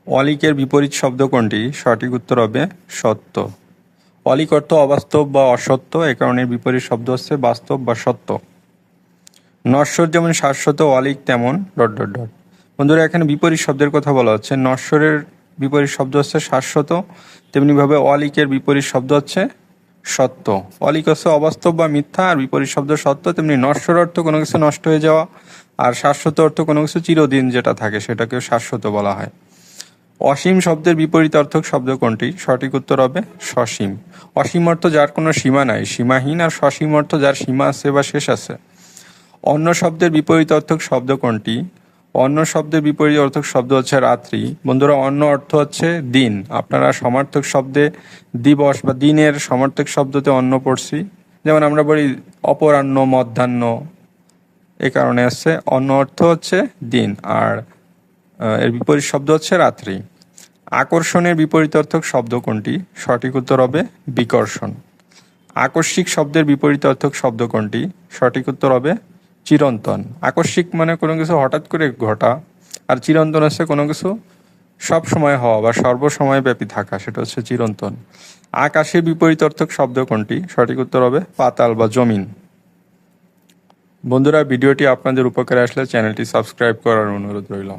অলিকের বিপরীত শব্দ কোনটি? সঠিক উত্তর হবে সত্য। অলিক অর্থ অবাস্তব বা অসত্য, এ কারণে বিপরীত শব্দ হচ্ছে বাস্তব বা সত্য। নশ্বর যেমন শাশ্বত, অলিক তেমন ডট ডট ডট। বন্ধুরা, এখানে বিপরীত শব্দের কথা বলা হচ্ছে। নশ্বরের বিপরীত শব্দ হচ্ছে শাশ্বত, তেমনিভাবে অলিকের বিপরীত শব্দ হচ্ছে সত্য। অলিক হচ্ছে অবাস্তব বা মিথ্যা, আর বিপরীত শব্দ সত্য। তেমনি নশ্বর অর্থ কোনো কিছু নষ্ট হয়ে যাওয়া, আর শাশ্বত অর্থ কোনো কিছু চিরদিন যেটা থাকে সেটাকেও শাশ্বত বলা হয়। অসীম শব্দের বিপরীত অর্থক শব্দ কোনটি? সঠিক উত্তর হবে সসীম। অসীম অর্থ যার কোনো সীমা নাই, সীমাহীন, আর সসীম অর্থ যার সীমা আছে বা শেষ আছে। অন্য শব্দের বিপরীত অর্থক শব্দ কোনটি? অন্য শব্দের বিপরীত অর্থক শব্দ হচ্ছে রাত্রি। বন্ধুরা, অন্য অর্থ হচ্ছে দিন। আপনারা সমার্থক শব্দে দিবস বা দিনের সমার্থক শব্দতে অন্য পড়ছি, যেমন আমরা বলি অপরাহ্ন, মধ্যাহ্ন, এ কারণে হচ্ছে অন্য অর্থ হচ্ছে দিন, আর এর বিপরীত শব্দ হচ্ছে রাত্রি। আকর্ষণের বিপরীতার্থক শব্দ কোনটি? সঠিক উত্তর হবে বিকর্ষণ। আকস্মিক শব্দের বিপরীতার্থক শব্দ কোনটি? সঠিক উত্তর হবে চিরন্তন। আকস্মিক মানে কোনো কিছু হঠাৎ করে ঘটা, আর চিরন্তন হচ্ছে কোনো কিছু সব সময় হওয়া বা সর্বসময় ব্যাপী থাকা, সেটা হচ্ছে চিরন্তন। আকাশের বিপরীতার্থক শব্দ কোনটি? সঠিক উত্তর হবে পাতাল বা জমিন। বন্ধুরা, ভিডিওটি আপনাদের উপকারে আসলে চ্যানেলটি সাবস্ক্রাইব করার অনুরোধ রইল।